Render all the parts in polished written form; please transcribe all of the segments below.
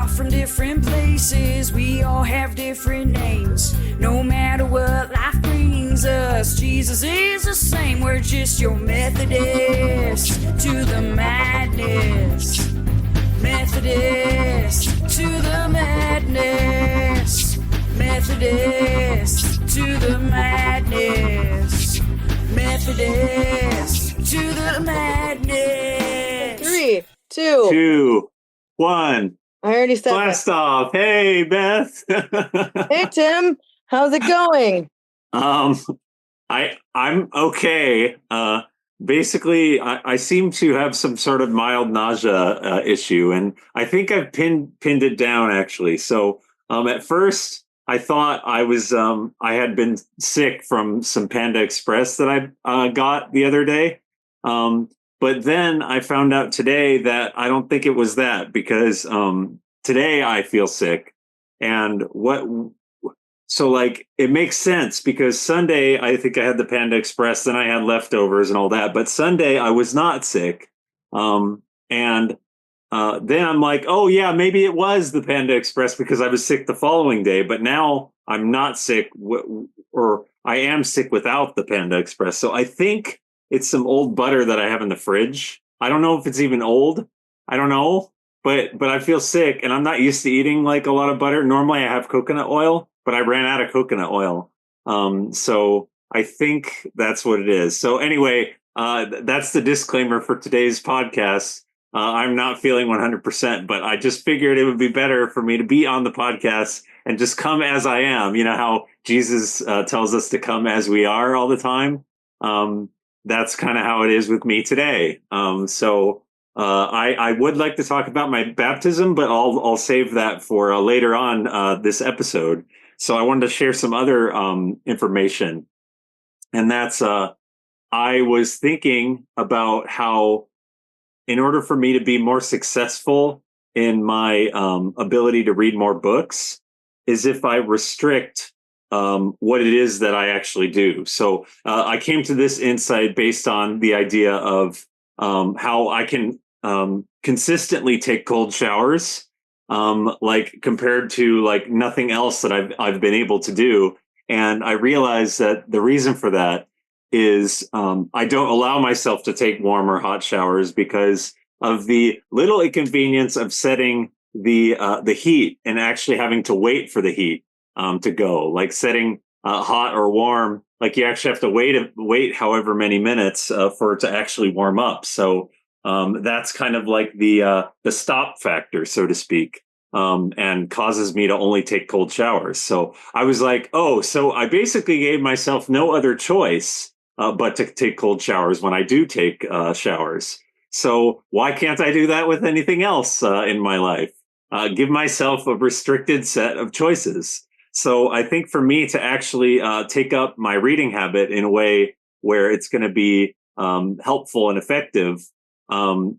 from different places, we all have different names. No matter what life brings us, Jesus is the same. We're just your Methodist to the madness. Methodist to the madness. Methodist to the madness. Methodist to the madness. 3, 2, 1. I already said Blast that. off. Hey, Beth. Hey, Tim. How's it going? I'm okay. Basically, I seem to have some sort of mild nausea issue, and I think I've pinned it down actually. So, at first, I thought I had been sick from some Panda Express that I got the other day. But then I found out today that I don't think it was that, because today I feel sick, and so like it makes sense because Sunday I think I had the Panda Express, then I had leftovers and all that, but Sunday I was not sick, and then I'm like, oh yeah, maybe it was the Panda Express because I was sick the following day, but now I'm not sick, or I am sick without the Panda Express. So I think it's some old butter that I have in the fridge. I don't know if it's even old. I don't know, but I feel sick, and I'm not used to eating like a lot of butter. Normally I have coconut oil, but I ran out of coconut oil. So I think that's what it is. So anyway, that's the disclaimer for today's podcast. I'm not feeling 100%, but I just figured it would be better for me to be on the podcast and just come as I am. You know how Jesus tells us to come as we are all the time. That's kind of how it is with me today. So I would like to talk about my baptism, but I'll save that for later on this episode. So I wanted to share some other information, and that's I was thinking about how, in order for me to be more successful in my ability to read more books, is if I restrict what it is that I actually do. So I came to this insight based on the idea of how I can consistently take cold showers, like compared to like nothing else that I've been able to do. And I realized that the reason for that is I don't allow myself to take warm or hot showers because of the little inconvenience of setting the heat and actually having to wait for the heat to go. Like setting hot or warm, like you actually have to wait however many minutes for it to actually warm up. So that's kind of like the stop factor, so to speak, and causes me to only take cold showers. So I was like, oh, so I basically gave myself no other choice but to take cold showers when I do take showers. So why can't I do that with anything else in my life? Give myself a restricted set of choices. So I think for me to actually take up my reading habit in a way where it's going to be helpful and effective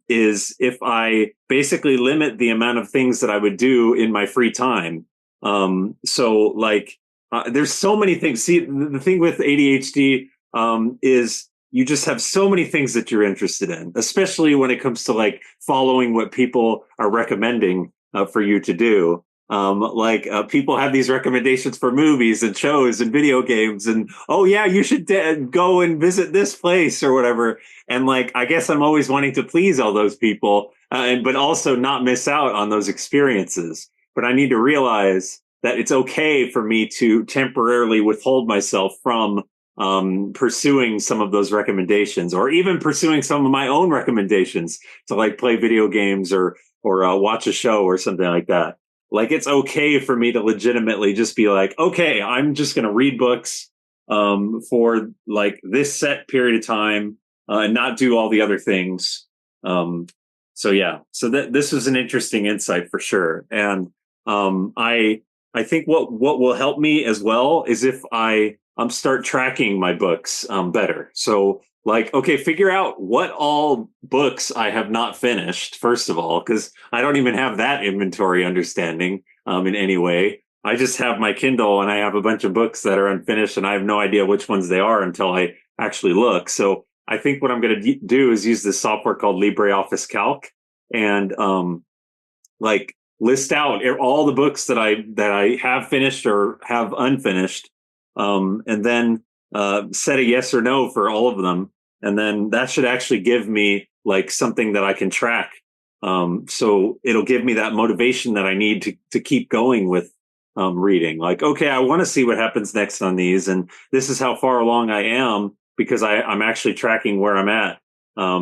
is if I basically limit the amount of things that I would do in my free time. So like there's so many things. See, the thing with ADHD is you just have so many things that you're interested in, especially when it comes to like following what people are recommending for you to do. People have these recommendations for movies and shows and video games, and oh yeah, you should go and visit this place or whatever. And like, I guess I'm always wanting to please all those people, but also not miss out on those experiences. But I need to realize that it's okay for me to temporarily withhold myself from pursuing some of those recommendations, or even pursuing some of my own recommendations to like play video games or watch a show or something like that. Like, it's okay for me to legitimately just be like, okay, I'm just going to read books for like this set period of time and not do all the other things. So this was an interesting insight for sure. And I think what will help me as well is if I start tracking my books better. So like, okay, figure out what all books I have not finished, first of all, because I don't even have that inventory understanding in any way. I just have my Kindle and I have a bunch of books that are unfinished and I have no idea which ones they are until I actually look. So I think what I'm going to do is use this software called LibreOffice Calc. And list out all the books that I have finished or have unfinished, and then set a yes or no for all of them, and then that should actually give me like something that I can track. So it'll give me that motivation that I need to keep going with reading. Like, okay, I want to see what happens next on these, and this is how far along I am because I'm actually tracking where I'm at.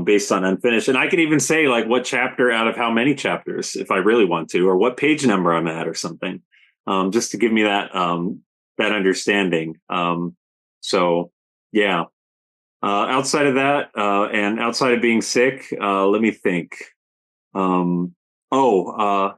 Based on unfinished. And I can even say like what chapter out of how many chapters if I really want to, or what page number I'm at or something, just to give me that that understanding. So yeah, outside of that, and outside of being sick, let me think. Trying to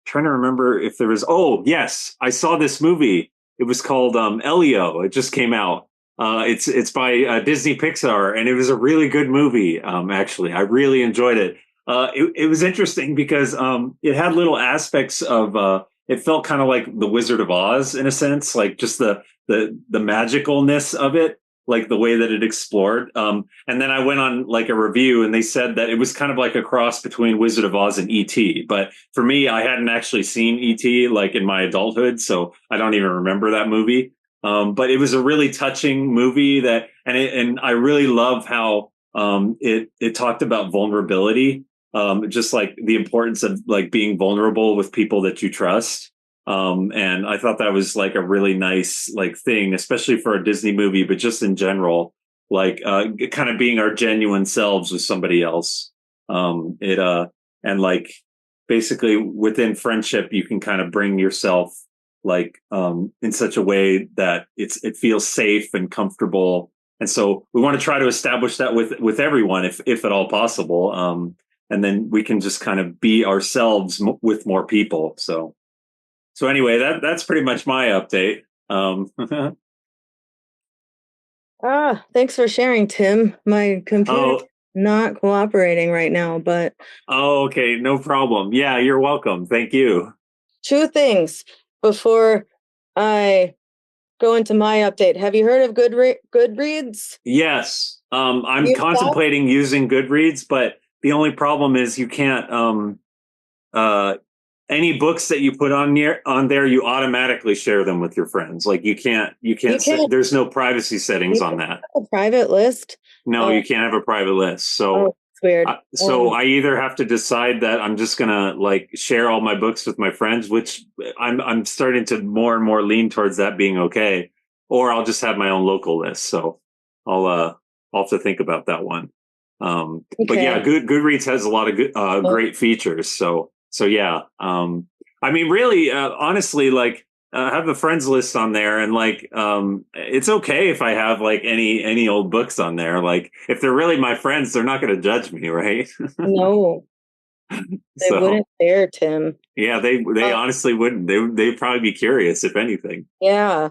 remember if there was. Oh yes, I saw this movie. It was called Elio. It just came out. It's by Disney Pixar, and it was a really good movie. Actually, I really enjoyed it. It was interesting because it had little aspects of. It felt kind of like The Wizard of Oz in a sense, like just the magicalness of it, like the way that it explored. And then I went on like a review, and they said that it was kind of like a cross between Wizard of Oz and E.T. But for me, I hadn't actually seen E.T. like in my adulthood, so I don't even remember that movie. But it was a really touching movie and I really love how it talked about vulnerability, just like the importance of like being vulnerable with people that you trust. And I thought that was like a really nice like thing, especially for a Disney movie, but just in general, like kind of being our genuine selves with somebody else. And like basically within friendship, you can kind of bring yourself like in such a way that it feels safe and comfortable. And so we want to try to establish that with everyone, if at all possible. And then we can just kind of be ourselves with more people. So anyway, that's pretty much my update. Thanks for sharing, Tim. My computer's not cooperating right now, but okay, no problem. Yeah, you're welcome. Thank you. 2 things before I go into my update. Have you heard of Goodreads? Yes. I'm contemplating using Goodreads, but the only problem is you can't any books that you put on there, you automatically share them with your friends. Like you can't there's no privacy settings on that. A private list? No, you can't have a private list. So it's weird. I either have to decide that I'm just gonna like share all my books with my friends, which I'm starting to more and more lean towards that being okay, or I'll just have my own local list. So I'll have to think about that one. But yeah, Goodreads has a lot of good, great features. So yeah, I mean, really, honestly, like I have a friends list on there, and like it's okay if I have like any old books on there. Like if they're really my friends, they're not going to judge me, right? No, they wouldn't dare, Tim. Yeah, they honestly wouldn't. They'd probably be curious, if anything. Yeah.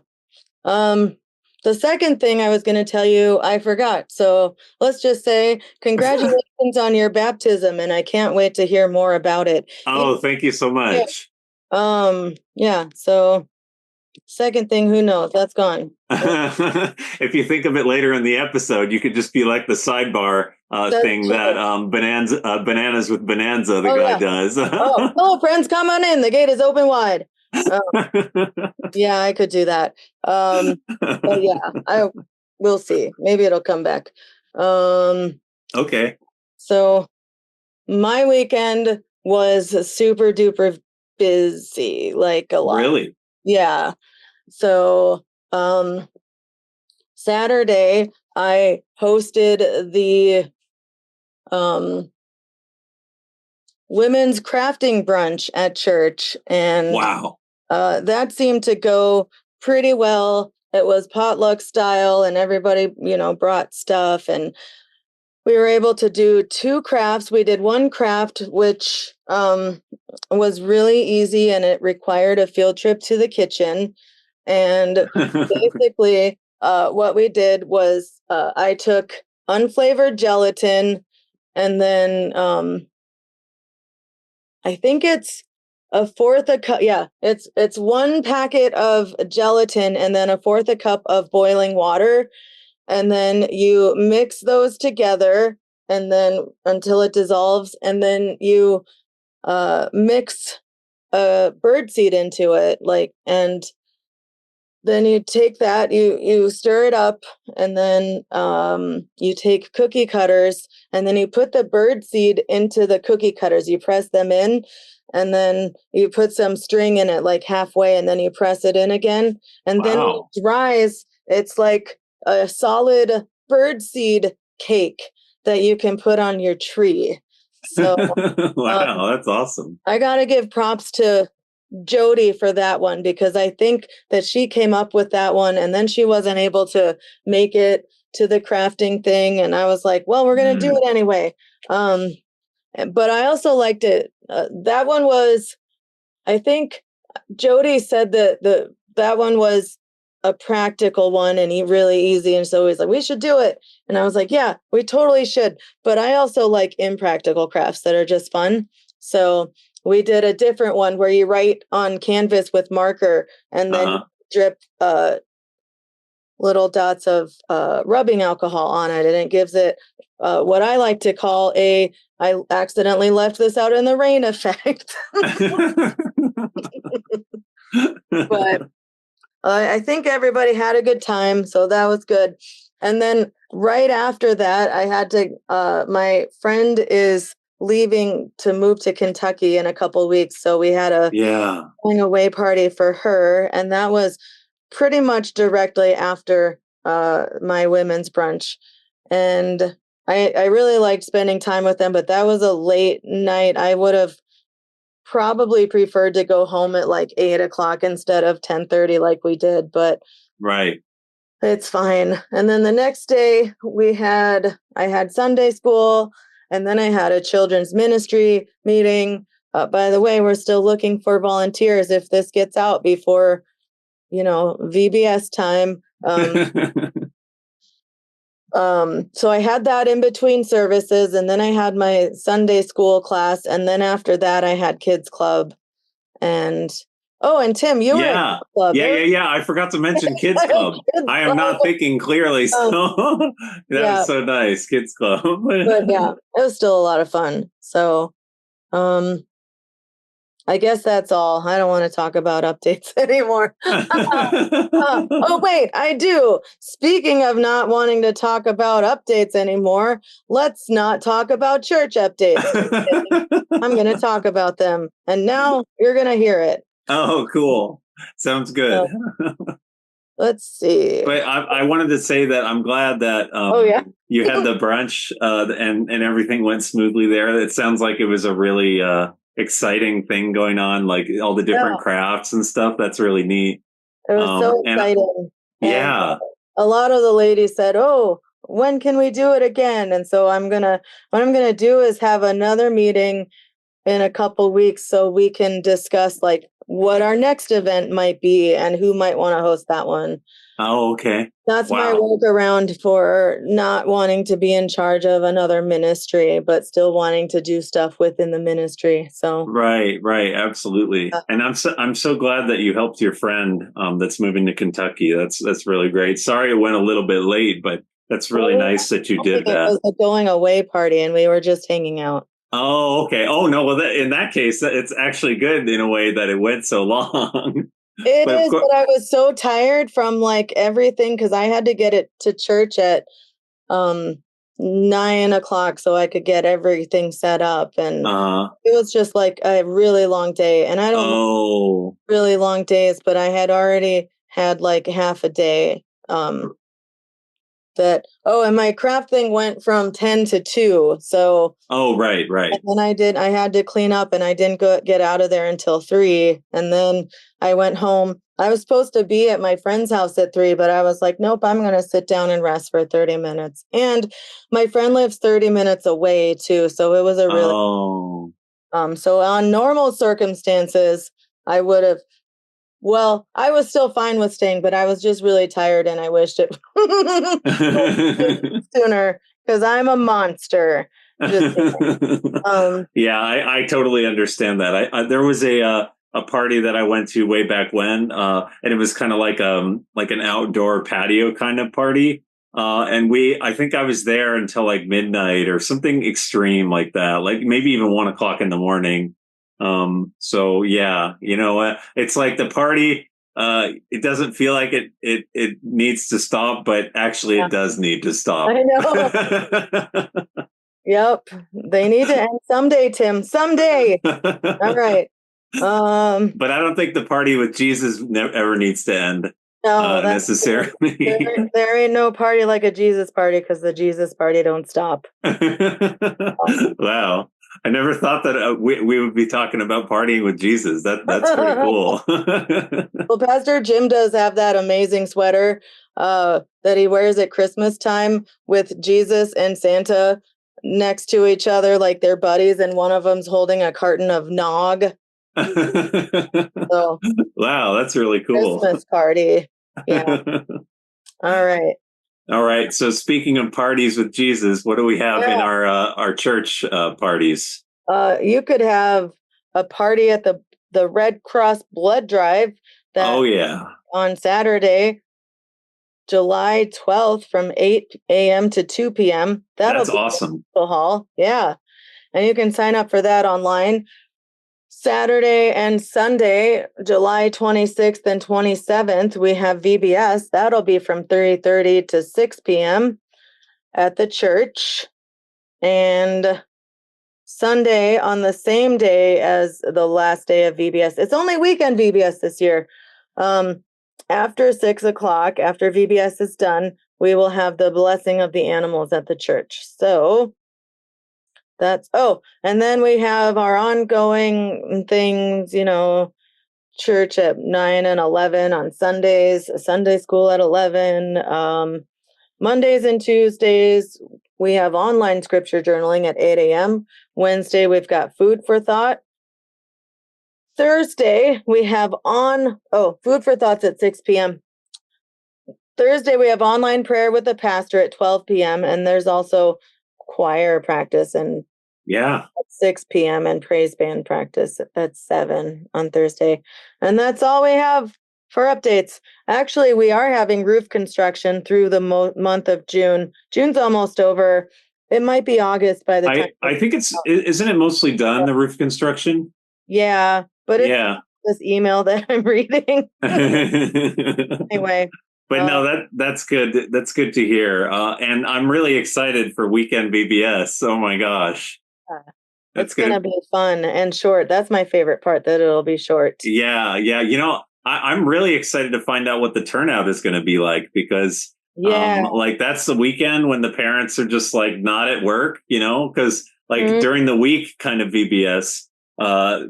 The second thing I was going to tell you, I forgot. So let's just say congratulations on your baptism, and I can't wait to hear more about it. Oh, thank you so much. Yeah. So second thing, who knows? That's gone. If you think of it later in the episode, you could just be like the sidebar thing that Bananas with Bonanza, the guy does. Hello, friends, come on in. The gate is open wide. Yeah, I could do that. But yeah, we'll see. Maybe it'll come back. Okay. So my weekend was super duper busy, like a lot. Really? Yeah. So Saturday I hosted the women's crafting brunch at church, and wow. That seemed to go pretty well. It was potluck style, and everybody, brought stuff, and we were able to do 2 crafts. We did one craft, which was really easy, and it required a field trip to the kitchen. And basically, what we did was I took unflavored gelatin, and then I think it's a fourth a cup. Yeah, it's 1 packet of gelatin and then a fourth a cup of boiling water. And then you mix those together and then until it dissolves. And then you mix a bird seed into it, and then you take that, you stir it up, and then you take cookie cutters, and then you put the bird seed into the cookie cutters. You press them in, and then you put some string in it, like halfway, and then you press it in again. And then when Wow. it dries, it's like a solid bird seed cake that you can put on your tree. So Wow, that's awesome. I gotta give props to Jody for that one, because I think that she came up with that one, and then she wasn't able to make it to the crafting thing, and I was like, well, we're gonna do it anyway. But I also liked it. That one was, I think Jody said that that one was a practical one and really easy, and so he's like, we should do it, and I was like, yeah, we totally should. But I also like impractical crafts that are just fun, so we did a different one where you write on canvas with marker, and then drip little dots of rubbing alcohol on it, and it gives it what I like to call I accidentally left this out in the rain effect. But I think everybody had a good time, so that was good. And then right after that, I had to, my friend is leaving to move to Kentucky in a couple weeks, so we had a going away party for her, and that was pretty much directly after my women's brunch. And I really liked spending time with them, but that was a late night. I would have probably preferred to go home at like 8 o'clock instead of 10:30 like we did, but right. It's fine. And then the next day I had Sunday school, and then I had a children's ministry meeting. By the way, we're still looking for volunteers if this gets out before, VBS time. So I had that in between services, and then I had my Sunday school class, and then after that I had kids club. And Tim, you were at kids club. Yeah. I forgot to mention kids club. I am not thinking clearly, so that's so nice, kids club. But yeah, it was still a lot of fun. So I guess that's all. I don't want to talk about updates anymore. Oh, wait, I do. Speaking of not wanting to talk about updates anymore, let's not talk about church updates. I'm going to talk about them. And now you're going to hear it. Oh, cool. Sounds good. Let's see. But I wanted to say that I'm glad that you had the brunch and everything went smoothly there. It sounds like it was a really exciting thing going on, like all the different crafts and stuff. That's really neat. It was so exciting. Yeah. A lot of the ladies said, oh, when can we do it again? And so what I'm gonna do is have another meeting in a couple weeks so we can discuss like what our next event might be and who might want to host that one. Oh, okay. That's my workaround for not wanting to be in charge of another ministry, but still wanting to do stuff within the ministry. So right, absolutely. And I'm so glad that you helped your friend that's moving to Kentucky. That's really great. Sorry it went a little bit late, but that's really nice that you did that. It was a going away party, and we were just hanging out. Oh, okay. Oh no. Well, in that case, it's actually good in a way that it went so long. It is, but I was so tired from like everything because I had to get it to church at 9 o'clock so I could get everything set up, and it was just like a really long day. And I don't know really long days, but I had already had like half a day. And my craft thing went from 10 to 2. So right. And then I had to clean up, and I didn't get out of there until 3. And then I went home. I was supposed to be at my friend's house at 3, but I was like, nope, I'm going to sit down and rest for 30 minutes. And my friend lives 30 minutes away too. So it was a really, so on normal circumstances, I would have, I was still fine with staying, but I was just really tired, and I wished it sooner because I'm a monster. Yeah, I totally understand that. There was a party that I went to way back when, and it was kind of like an outdoor patio kind of party. And I think I was there until like midnight or something extreme like that, like maybe even 1 o'clock in the morning. So yeah, it's like the party. It doesn't feel like it needs to stop, but actually Yeah, it does need to stop. I know. Yep. They need to end someday, Tim. Someday. All right. But I don't think the party with Jesus ever needs to end No, that's true. necessarily. There ain't no party like a Jesus party because the Jesus party don't stop. Wow. I never thought that we would be talking about partying with Jesus. That's pretty cool. Well, Pastor Jim does have that amazing sweater that he wears at Christmas time with Jesus and Santa next to each other like they're buddies, and one of them's holding a carton of nog. So Wow, that's really cool. Christmas party. Yeah. All right. All right. So speaking of parties with Jesus, what do we have in our church parties? You could have a party at the Red Cross blood drive that Oh yeah. on Saturday, July 12th from 8 a.m. to 2 p.m. That'll That's be awesome. the hall. Yeah. And you can sign up for that online. Saturday and Sunday, July 26th and 27th, we have VBS. That'll be from 3:30 to 6 p.m. at the church. And Sunday on the same day as the last day of VBS. It's only weekend VBS this year. After 6 o'clock, after VBS is done, we will have the blessing of the animals at the church. So and then we have our ongoing things, church at 9 and 11 on Sundays, Sunday school at 11. Mondays and Tuesdays, we have online scripture journaling at 8 a.m. Wednesday, we've got food for thought. Thursday, we have food for thoughts at 6 p.m. Thursday, we have online prayer with the pastor at 12 p.m. And there's also choir practice and at 6 p.m. and praise band practice at 7 on Thursday. And that's all we have for updates. Actually, we are having roof construction through the month of June. June's almost over. It might be August by the time. I think isn't it mostly done, the roof construction? Yeah, but it's this email that I'm reading. Anyway. But no, that's good. That's good to hear. And I'm really excited for weekend VBS. Oh my gosh. It's going to be fun and short. That's my favorite part, that it'll be short. Yeah. I'm really excited to find out what the turnout is going to be like, because that's the weekend when the parents are just like not at work, because during the week kind of VBS,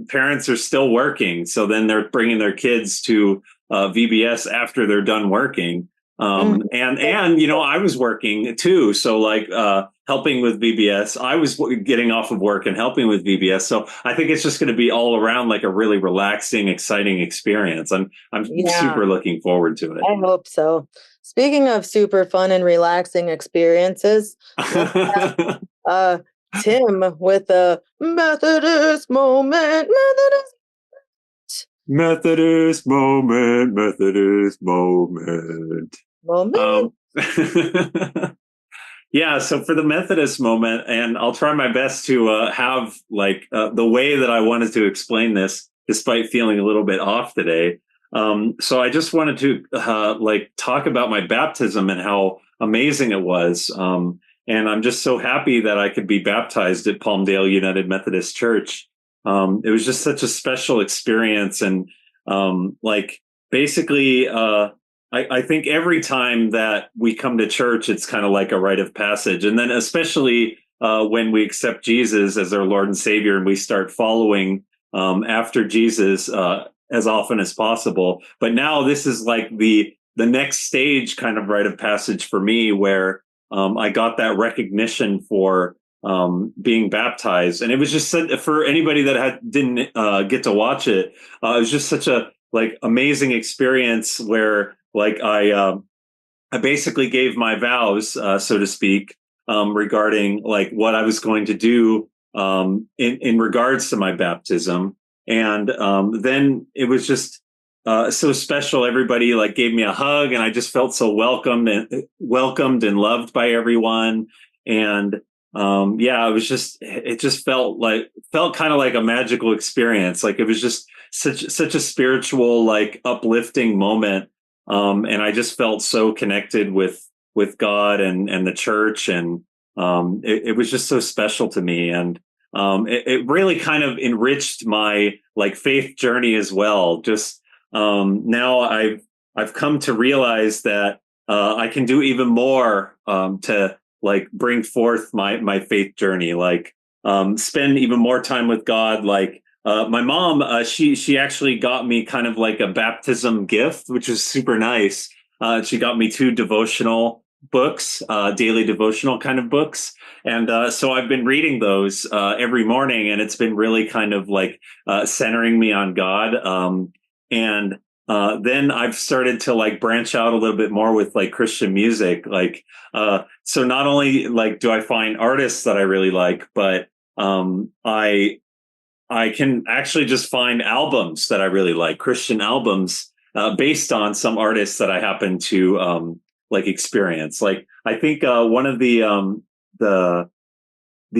parents are still working. So then they're bringing their kids to VBS after they're done working. And I was working too. So helping with VBS, I was getting off of work and helping with VBS. So I think it's just going to be all around like a really relaxing, exciting experience. I'm super looking forward to it. I hope so. Speaking of super fun and relaxing experiences, Tim with the Methodist moment. Methodist moment. Yeah, so for the Methodist moment, and I'll try my best to have the way that I wanted to explain this, despite feeling a little bit off today. So I just wanted to talk about my baptism and how amazing it was. And I'm just so happy that I could be baptized at Palmdale United Methodist Church. It was just such a special experience. And basically, I think every time that we come to church, it's kind of like a rite of passage. And then especially when we accept Jesus as our Lord and Savior and we start following after Jesus as often as possible. But now this is like the next stage kind of rite of passage for me, where I got that recognition for being baptized. And it was just for anybody that didn't get to watch it, it was just such a amazing experience where I basically gave my vows, so to speak, regarding what I was going to do in regards to my baptism. And then it was just so special. Everybody gave me a hug, and I just felt so welcomed and loved by everyone. And Yeah, it just felt kind of like a magical experience. Like it was just such a spiritual, like uplifting moment. And I just felt so connected with God and the church. And it was just so special to me. And it really kind of enriched my like faith journey as well. Just now I've come to realize that I can do even more to like bring forth my faith journey, like spend even more time with God. Like my mom, she actually got me kind of like a baptism gift, which is super nice. She got me two devotional books, daily devotional kind of books. And so I've been reading those every morning, and it's been really kind of like centering me on God. And then I've started to like branch out a little bit more with like Christian music. Like, so not only like do I find artists that I really like, but I can actually just find albums that I really like, Christian albums based on some artists that I happen to like experience. Like I think one of the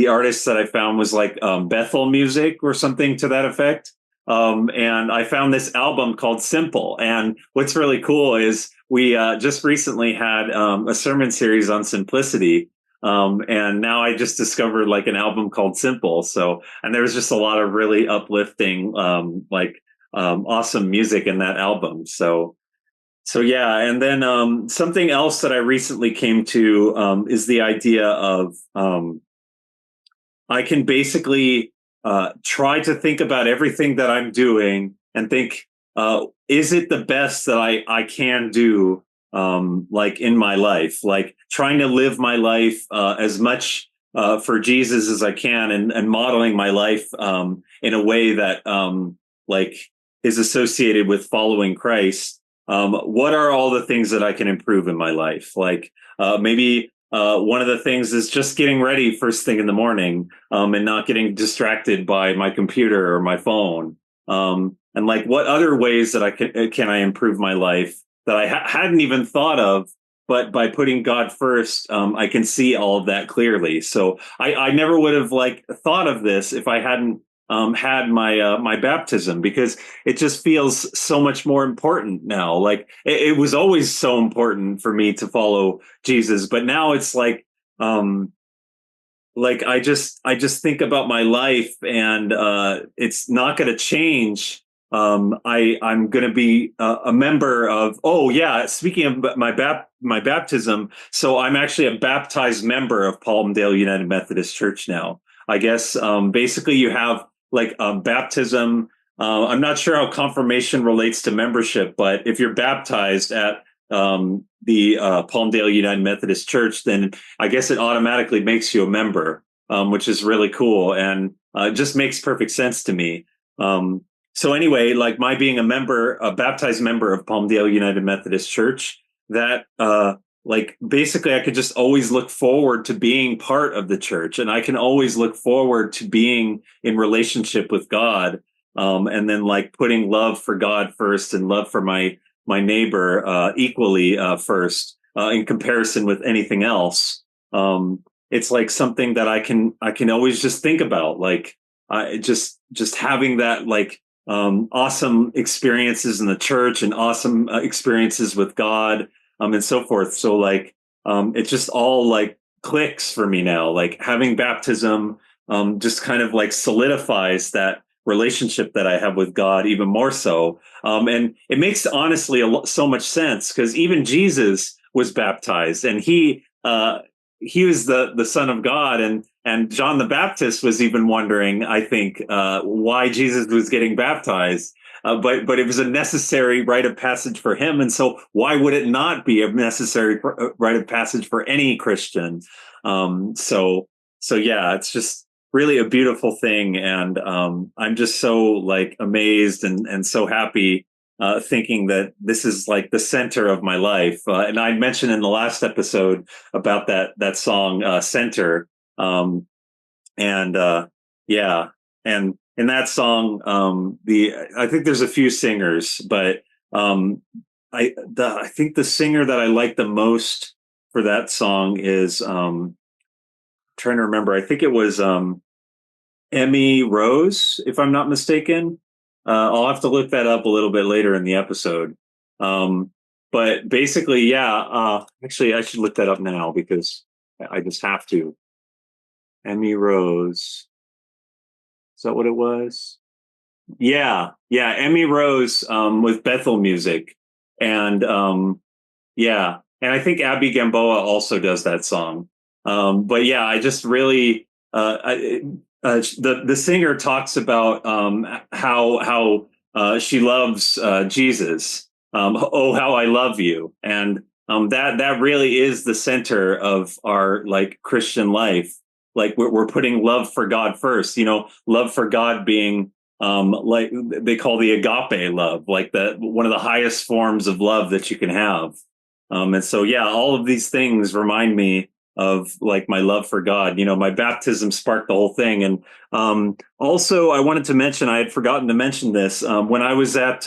artists that I found was like Bethel music or something to that effect. And I found this album called Simple. And what's really cool is we just recently had a sermon series on simplicity. And now I just discovered like an album called Simple. So, and there was just a lot of really uplifting, awesome music in that album. So yeah. And then something else that I recently came to is the idea of I can basically try to think about everything that I'm doing and think, is it the best that I can do, like in my life? Like trying to live my life as much for Jesus as I can, and modeling my life in a way that like is associated with following Christ. What are all the things that I can improve in my life? Like maybe one of the things is just getting ready first thing in the morning, and not getting distracted by my computer or my phone. And like, what other ways that can I improve my life that I hadn't even thought of? But by putting God first, I can see all of that clearly. So I never would have like thought of this if I hadn't had my baptism, because it just feels so much more important now. Like it was always so important for me to follow Jesus, but now it's like I just think about my life, and it's not going to change. I'm going to be a member of. Oh yeah, speaking of my baptism, so I'm actually a baptized member of Palmdale United Methodist Church now. I guess basically you have like baptism. I'm not sure how confirmation relates to membership, but if you're baptized at the Palmdale United Methodist Church, then I guess it automatically makes you a member, which is really cool, and just makes perfect sense to me. So anyway, like my being a baptized member of Palmdale United Methodist Church, that like basically I could just always look forward to being part of the church, and I can always look forward to being in relationship with God, and then like putting love for God first and love for my neighbor equally first in comparison with anything else. It's like something that I can always just think about, like just having that like awesome experiences in the church and awesome experiences with God, and so forth. So like it just all like clicks for me now. Like having baptism just kind of like solidifies that relationship that I have with God even more so. And it makes honestly so much sense, because even Jesus was baptized, and he was the Son of God, and John the Baptist was even wondering, I think, why Jesus was getting baptized. But it was a necessary rite of passage for him, and so why would it not be a necessary rite of passage for any Christian? So yeah, it's just really a beautiful thing, and I'm just so like amazed and so happy, thinking that this is like the center of my life. And I mentioned in the last episode about that song "Center," and yeah, and in that song, I think there's a few singers, but I think the singer that I like the most for that song is trying to remember. I think it was Emmy Rose, if I'm not mistaken. I'll have to look that up a little bit later in the episode. But basically, yeah. Actually, I should look that up now because I just have to. Emmy Rose. Is that what it was? Yeah, yeah. Emmy Rose with Bethel Music, and yeah, and I think Abby Gamboa also does that song. But yeah, I just really the singer talks about how she loves Jesus. Oh, how I love you, and that really is the center of our like Christian life. Like we're putting love for God first. You know, love for God being like they call the agape love, like the one of the highest forms of love that you can have. And so, yeah, all of these things remind me of like my love for God. You know, my baptism sparked the whole thing. And also, I wanted to mention, I had forgotten to mention this when I was at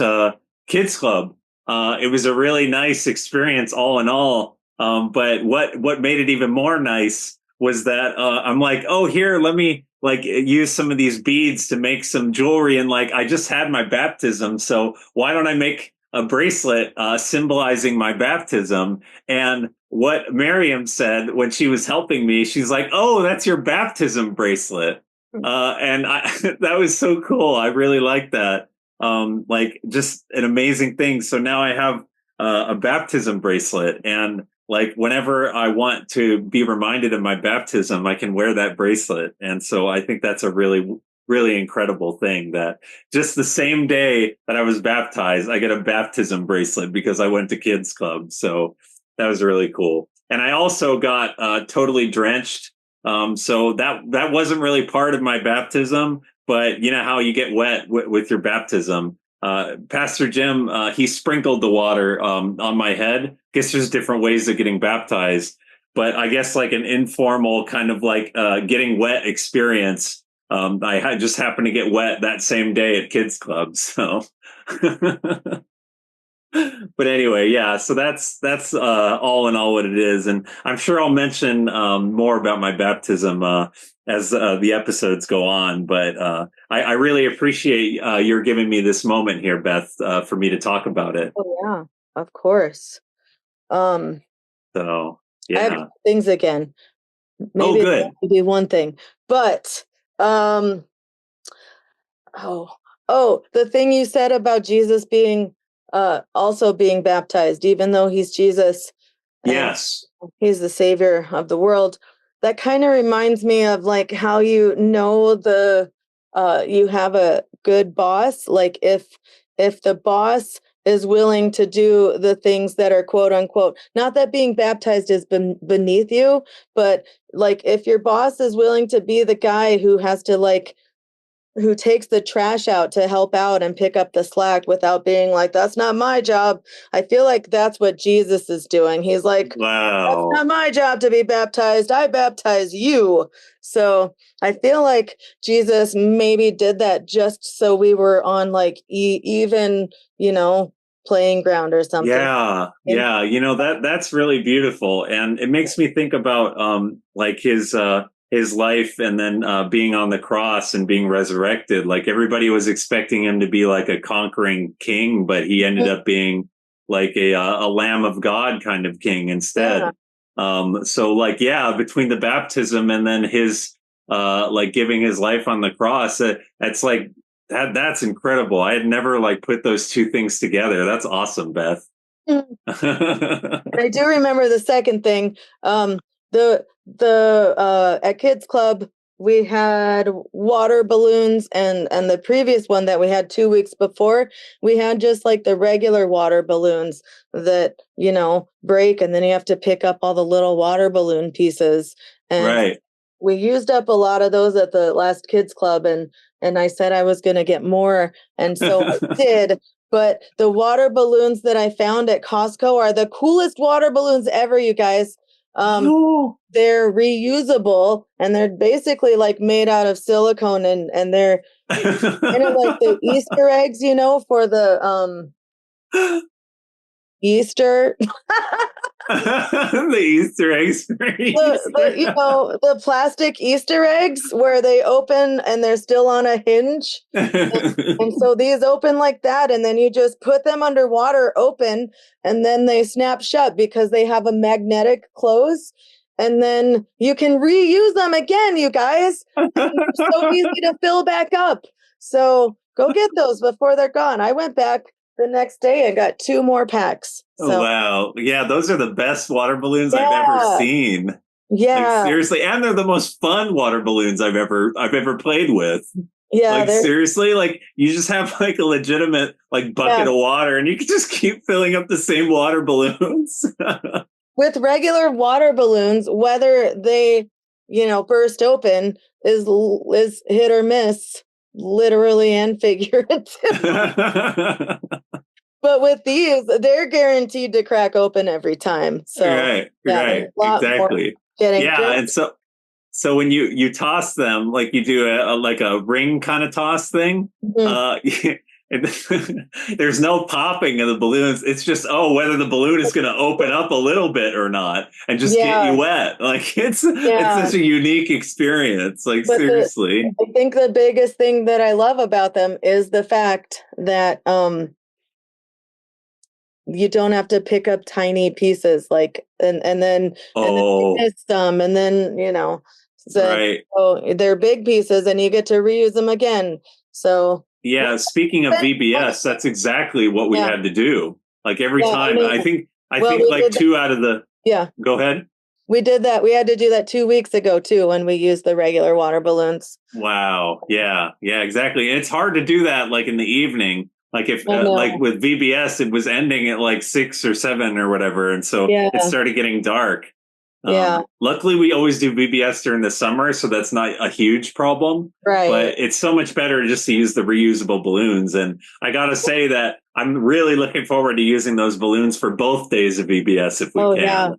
Kids Club. It was a really nice experience, all in all. But what made it even more nice was that I'm like, oh, here, let me like use some of these beads to make some jewelry. And like, I just had my baptism. So why don't I make a bracelet symbolizing my baptism? And what Miriam said when she was helping me, she's like, oh, that's your baptism bracelet. And that was so cool. I really like that. Like just an amazing thing. So now I have a baptism bracelet, and like whenever I want to be reminded of my baptism, I can wear that bracelet. And so I think that's a really, really incredible thing that just the same day that I was baptized, I get a baptism bracelet because I went to Kids Club. So that was really cool. And I also got totally drenched. So that wasn't really part of my baptism, but you know how you get wet with your baptism. Pastor Jim, he sprinkled the water on my head. Guess there's different ways of getting baptized, but I guess like an informal kind of like getting wet experience. Just happened to get wet that same day at Kids Club. So, but anyway, yeah. So that's all in all what it is, and I'm sure I'll mention more about my baptism as the episodes go on. But I really appreciate your giving me this moment here, Beth, for me to talk about it. Oh yeah, of course. So I have yeah. things again. Oh, Maybe good. it'll be one thing, but the thing you said about Jesus being also being baptized, even though he's Jesus and Yes. he's the savior of the world. That kind of reminds me of like how you know you have a good boss. Like if the boss is willing to do the things that are quote unquote, not that being baptized is beneath you, but like if your boss is willing to be the guy who has to like who takes the trash out to help out and pick up the slack without being like, that's not my job. I feel like that's what Jesus is doing. He's like, that's Wow. not my job to be baptized. I baptize you. So I feel like Jesus maybe did that just so we were on like even, playing ground or something. Yeah, yeah. You know, that's really beautiful. And it makes me think about like his life, and then being on the cross and being resurrected. Like everybody was expecting him to be like a conquering king, but he ended up being like a Lamb of God kind of king instead. So like, yeah, between the baptism and then his like giving his life on the cross, that's like that's incredible. I had never like put those two things together. That's awesome, Beth. I do remember the second thing. The at Kids Club we had water balloons, and the previous one that we had 2 weeks before, we had just like the regular water balloons that break, and then you have to pick up all the little water balloon pieces. And right. we used up a lot of those at the last Kids Club, and I said I was going to get more, and so I did. But the water balloons that I found at Costco are the coolest water balloons ever, you guys. They're reusable, and they're basically like made out of silicone, and they're kind of like the Easter eggs, for the Easter. The Easter eggs for Easter. The plastic Easter eggs where they open and they're still on a hinge. And so these open like that, and then you just put them underwater open, and then they snap shut because they have a magnetic close. And then you can reuse them again, you guys. And they're so easy to fill back up. So go get those before they're gone. I went back the next day and got 2 more packs. So, wow. Yeah, those are the best water balloons I've ever seen. Yeah. Like, seriously, and they're the most fun water balloons I've ever played with. Yeah. Like, seriously, like you just have like a legitimate like bucket of water and you can just keep filling up the same water balloons. With regular water balloons, whether they, burst open is hit or miss, literally and figuratively. But with these, they're guaranteed to crack open every time. So right, exactly. And so when you toss them, like you do a ring kind of toss thing, there's no popping of the balloons. It's just whether the balloon is going to open up a little bit or not, and just get you wet. Like it's such a unique experience. Like seriously, I think the biggest thing that I love about them is the fact that you don't have to pick up tiny pieces, like and then you miss some, and then so they're big pieces, and you get to reuse them again. So yeah, speaking of VBS, that's exactly what we had to do. Like every time, I think like 2 out of the Go ahead. We did that. We had to do that 2 weeks ago too, when we used the regular water balloons. Wow. Yeah, exactly. And it's hard to do that like in the evening. Like if like with VBS, it was ending at like 6 or 7 or whatever, and so it started getting dark. Luckily, we always do VBS during the summer, so that's not a huge problem. Right. But it's so much better just to use the reusable balloons. And I got to say that I'm really looking forward to using those balloons for both days of VBS if we can. Yeah.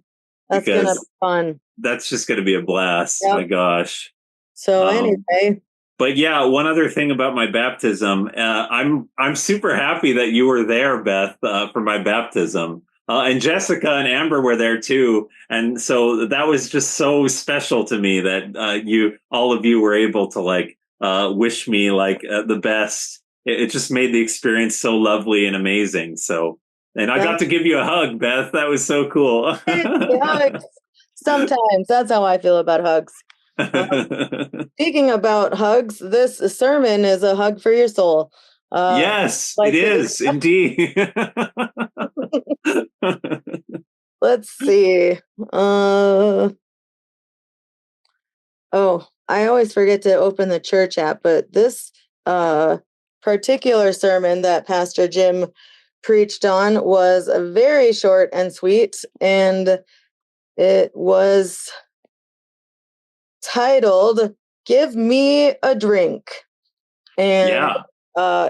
That's going to be fun. That's just going to be a blast. Yep. My gosh. So anyway. But yeah, one other thing about my baptism, I'm super happy that you were there, Beth, for my baptism. And Jessica and Amber were there too, and so that was just so special to me that all of you were able to like wish me like the best. It just made the experience so lovely and amazing. So, and I got to give you a hug, Beth. That was so cool. Sometimes that's how I feel about hugs. Speaking about hugs, this sermon is a hug for your soul. Yes, it is indeed. Let's see. I always forget to open the church app, but this particular sermon that Pastor Jim preached on was very short and sweet, and it was titled "Give Me a Drink." And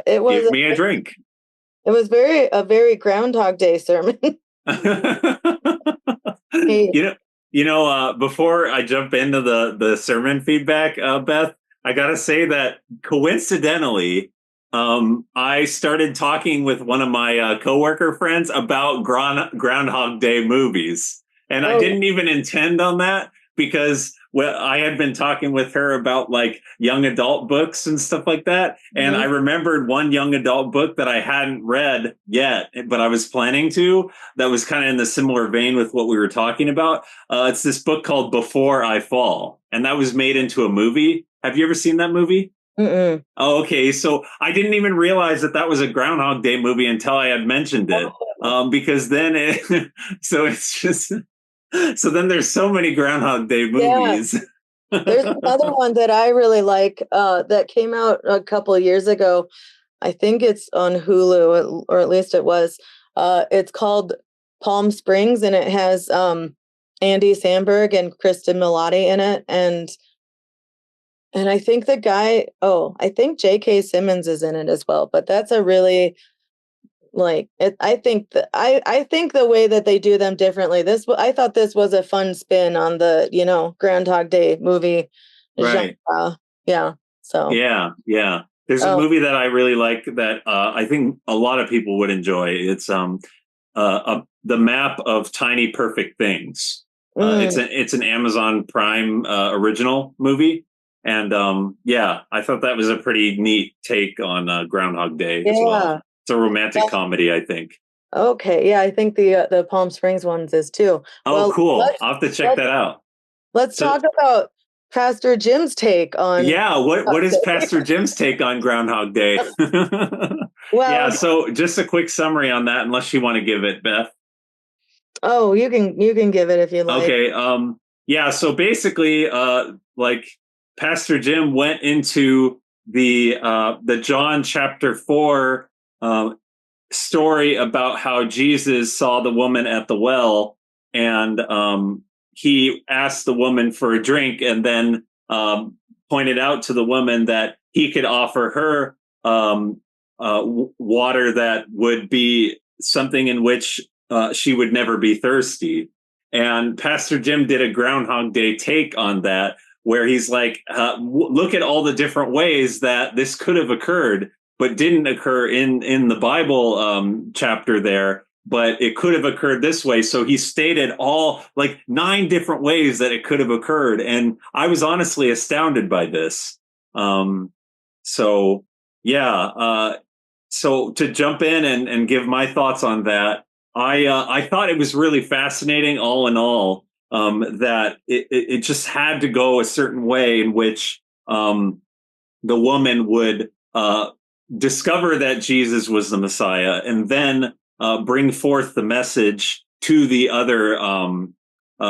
it was Give me a drink. It was a very Groundhog Day sermon. Before I jump into the sermon feedback, Beth, I gotta say that coincidentally, I started talking with one of my coworker friends about Groundhog Day movies, and I didn't even intend on that because I had been talking with her about like young adult books and stuff like that. And I remembered one young adult book that I hadn't read yet, but I was planning to, that was kind of in the similar vein with what we were talking about. It's this book called Before I Fall. And that was made into a movie. Have you ever seen that movie? Mm-mm. Oh, okay. So I didn't even realize that was a Groundhog Day movie until I had mentioned it. Because then so it's just... So then there's so many Groundhog Day movies. Yeah. There's another one that I really like that came out a couple of years ago. I think it's on Hulu, or at least it was. It's called Palm Springs, and it has Andy Samberg and Kristen Milotti in it. And I think I think J.K. Simmons is in it as well. But that's a really... I think the way that they do them differently. I thought this was a fun spin on the Groundhog Day movie right genre. Yeah. So yeah. There's a movie that I really like that I think a lot of people would enjoy. It's the map of Tiny Perfect Things. It's an Amazon Prime original movie, and I thought that was a pretty neat take on Groundhog Day as well. It's a romantic comedy, I think. Okay, yeah, I think the Palm Springs ones is too. Oh, cool! I'll have to check that out. Let's talk about Pastor Jim's take on. Yeah, what is Pastor Jim's take on Groundhog Day? Well, yeah, so just a quick summary on that, unless you want to give it, Beth. Oh, you can give it if you like. Okay. Yeah. So basically, like Pastor Jim went into the John chapter 4 story about how Jesus saw the woman at the well, and he asked the woman for a drink, and then pointed out to the woman that he could offer her water that would be something in which she would never be thirsty. And Pastor Jim did a Groundhog Day take on that, where he's like, look at all the different ways that this could have occurred, but didn't occur in the Bible chapter there, but it could have occurred this way. So he stated all like 9 different ways that it could have occurred. And I was honestly astounded by this. So to jump in and give my thoughts on that, I thought it was really fascinating, all in all, that it just had to go a certain way in which the woman would discover that Jesus was the Messiah, and then bring forth the message to the other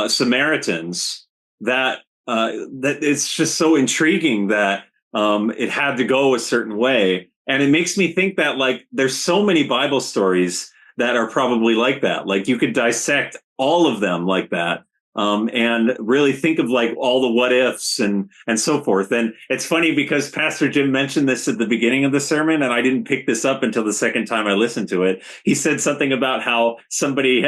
Samaritans. That it's just so intriguing that it had to go a certain way, and it makes me think that like there's so many Bible stories that are probably like that. Like you could dissect all of them like that. And really think of like all the what ifs and so forth. And it's funny because Pastor Jim mentioned this at the beginning of the sermon, and I didn't pick this up until the second time I listened to it. He said something about how somebody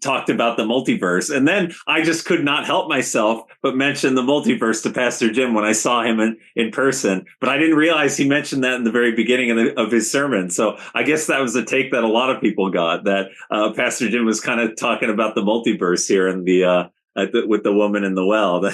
talked about the multiverse. And then I just could not help myself but mention the multiverse to Pastor Jim when I saw him in person. But I didn't realize he mentioned that in the very beginning of his sermon. So I guess that was the take that a lot of people got, that Pastor Jim was kind of talking about the multiverse here in with the woman in the well.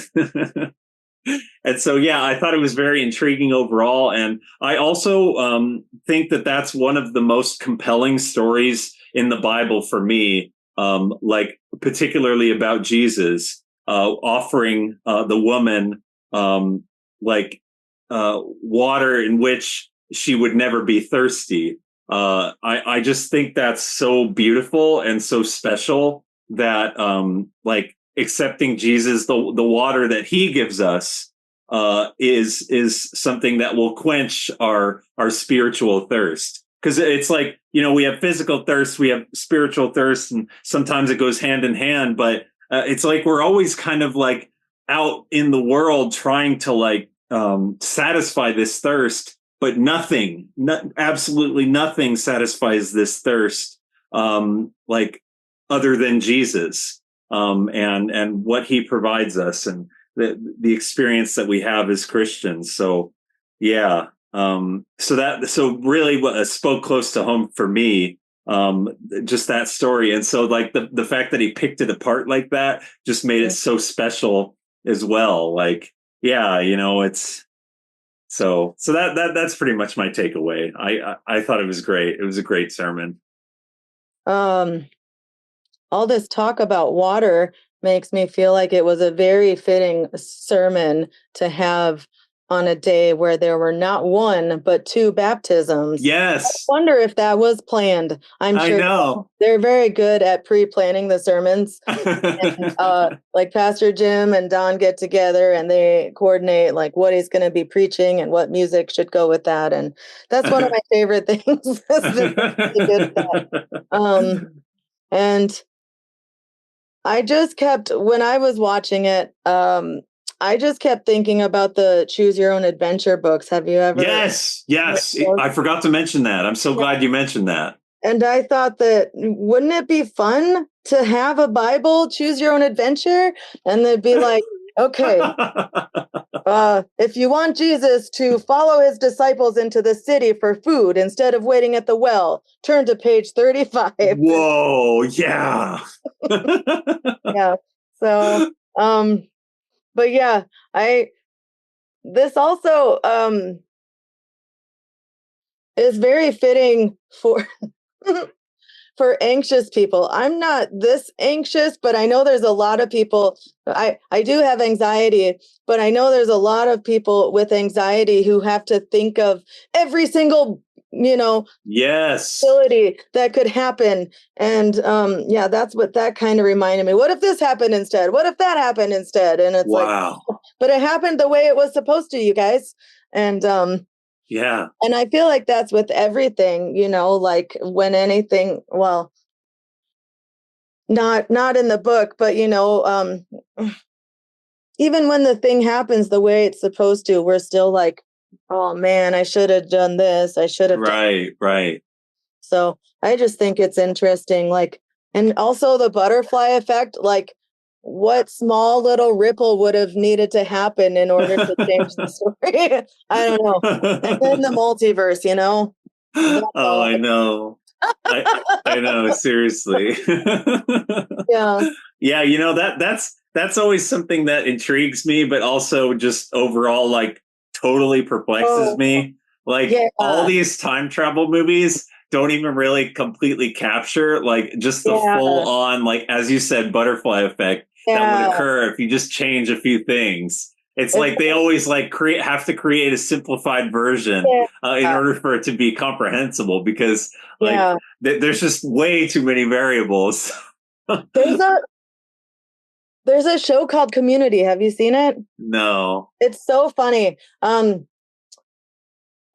And so, yeah, I thought it was very intriguing overall. And I also think that that's one of the most compelling stories in the Bible for me, like particularly about Jesus offering the woman water in which she would never be thirsty. I just think that's so beautiful and so special that accepting Jesus, the water that he gives us, is something that will quench our spiritual thirst. Because it's like, we have physical thirst, we have spiritual thirst, and sometimes it goes hand in hand. But it's like we're always kind of like out in the world trying to satisfy this thirst, but absolutely nothing satisfies this thirst other than Jesus. And what he provides us, and the experience that we have as Christians. So, yeah. So really what spoke close to home for me, just that story. And so the fact that he picked it apart like that just made it so special as well. It's so that's pretty much my takeaway. I thought it was great. It was a great sermon. All this talk about water makes me feel like it was a very fitting sermon to have on a day where there were not 1, but 2 baptisms. Yes. I wonder if that was planned. I'm sure I know. They're very good at pre-planning the sermons. And, like Pastor Jim and Don get together and they coordinate like what he's going to be preaching and what music should go with that. And that's one of my favorite things. And I just kept, when I was watching it, I just kept thinking about the Choose Your Own Adventure books. Have you ever? Yes. I forgot to mention that. I'm so glad you mentioned that. And I thought that, wouldn't it be fun to have a Bible, Choose Your Own Adventure? And there'd be like Okay. If you want Jesus to follow his disciples into the city for food instead of waiting at the well, turn to page 35. Whoa, yeah. Yeah. So, but yeah, this also is very fitting for for anxious people. I'm not this anxious, but I know there's a lot of people. I do have anxiety, but I know there's a lot of people with anxiety who have to think of every single, Yes. ability that could happen. And yeah, that's what that kind of reminded me. What if this happened instead? What if that happened instead? And it's Wow. but it happened the way it was supposed to, you guys. And Yeah. and I feel like that's with everything, like when anything, well, not in the book, but even when the thing happens the way it's supposed to, we're still like, oh man, I should have done this. I should have done. Right. So I just think it's interesting, like, and also the butterfly effect, like what small little ripple would have needed to happen in order to change the story. I don't know. And then the multiverse, That's Oh, all. I know. I know, seriously. Yeah. Yeah, that's always something that intrigues me, but also just overall like totally perplexes Oh, me. Like yeah. all these time travel movies don't even really completely capture like just the Yeah. full on, like as you said, butterfly effect that would Yeah. occur if you just change a few things. It's It's, like they always like have to create a simplified version in yeah. order for it to be comprehensible because like Yeah. there's just way too many variables. There's a there's a show called Community. Have you seen it? No. It's so funny.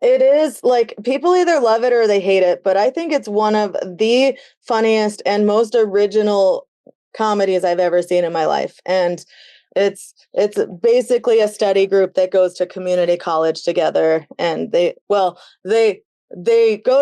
It is like people either love it or they hate it, but I think it's one of the funniest and most original comedies I've ever seen in my life. And it's basically a study group that goes to community college together, and they go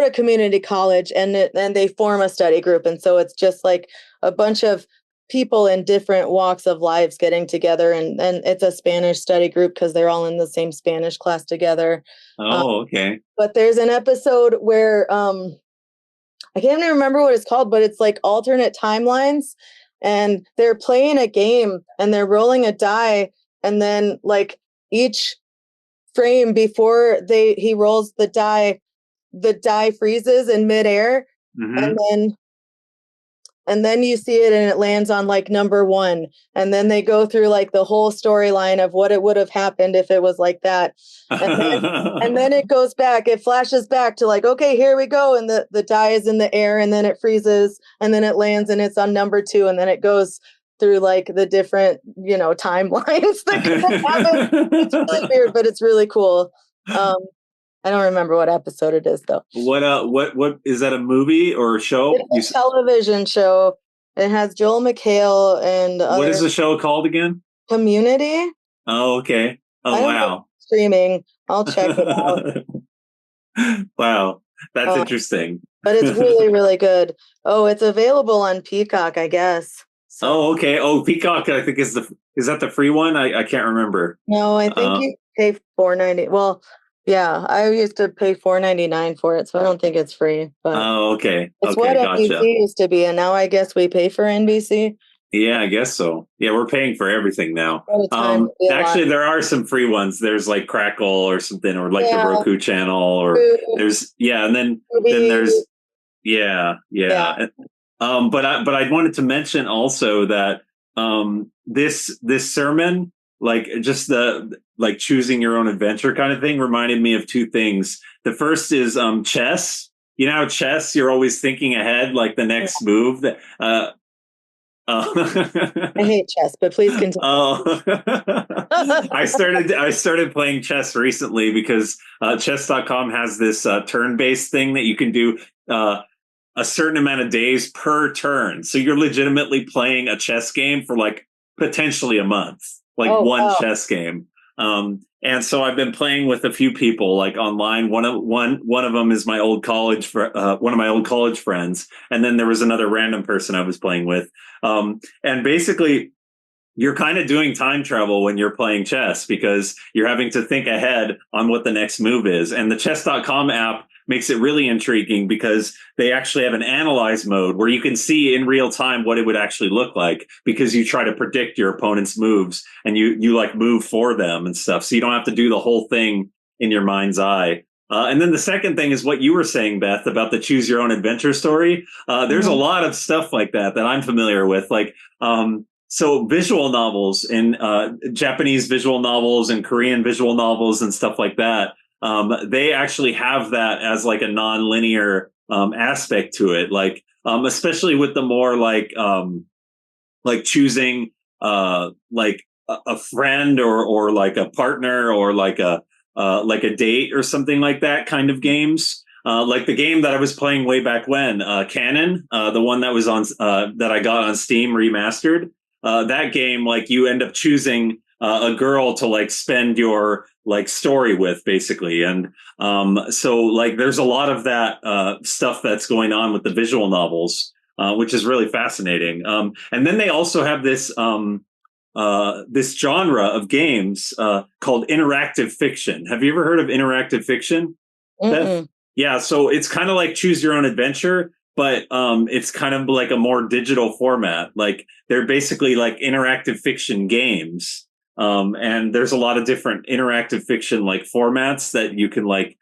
to community college and they form a study group, and so it's just like a bunch of people in different walks of lives getting together, and it's a Spanish study group because they're all in the same Spanish class together. Oh, okay. But there's an episode where I can't even remember what it's called, but it's like alternate timelines, and they're playing a game and they're rolling a die, and then like each frame before he rolls the die freezes in midair, and Mm-hmm. then you see it and it lands on like number one, and then they go through like the whole storyline of what it would have happened if it was like that, and then it goes back, it flashes back to like, okay, here we go, and the die is in the air, and then it freezes, and then it lands and it's on number two, and then it goes through like the different timelines that could have happened. It's really weird, but it's really cool. I don't remember what episode it is though. What is that, a movie or a show? It's a television show. It has Joel McHale and What is other the show called again? Community. Oh, okay. I Oh, don't know if wow. it's streaming. I'll check it out. Wow. That's Uh, interesting. but it's really, really good. Oh, it's available on Peacock, I guess. So Oh, okay. Oh, Peacock, I think is that the free one? I can't remember. no, I think you pay $4.90. Well, yeah, I used to pay $4.99 for it, so I don't think it's free. But Oh, okay. it's what Okay, NBC gotcha. used to be, and now I guess we pay for NBC. Yeah, I guess so. Yeah, we're paying for everything now. At a time, it'd be a lot. Actually, there are some free ones. There's like Crackle or something, or like the Yeah, Roku channel, or there's and then there's movies. yeah. Yeah. But I wanted to mention also that this sermon, like just the like choosing your own adventure kind of thing, reminded me of two things. The first is chess. You know how chess, you're always thinking ahead, like the next move. That I hate chess, but please continue. Oh, I started playing chess recently because chess.com has this turn-based thing that you can do a certain amount of days per turn. So you're legitimately playing a chess game for like potentially a month, like one chess game. And so I've been playing with a few people like online. One of them is my old college one of my old college friends, and then there was another random person I was playing with. And basically, you're kind of doing time travel when you're playing chess because you're having to think ahead on what the next move is. And the chess.com app makes it really intriguing because they actually have an analyze mode where you can see in real time what it would actually look like because you try to predict your opponent's moves and you like move for them and stuff. So you don't have to do the whole thing in your mind's eye. And then the second thing is what you were saying, Beth, about the choose your own adventure story. There's a lot of stuff like that I'm familiar with. Like, so visual novels and Japanese visual novels and Korean visual novels and stuff like that. They actually have that as like a non-linear aspect to it. Like, especially with the more like choosing like a friend or like a partner or like a date or something like that kind of games. Like the game that I was playing way back when, Canon, the one that was on that I got on Steam remastered. That game, like you end up choosing a girl to like spend your like story with, basically, and so like there's a lot of that stuff that's going on with the visual novels, which is really fascinating. And then they also have this this genre of games called interactive fiction. Have you ever heard of interactive fiction, Beth? Yeah, so it's kind of like choose your own adventure, but it's kind of like a more digital format. Like they're basically like interactive fiction games. And there's a lot of different interactive fiction like formats that you can like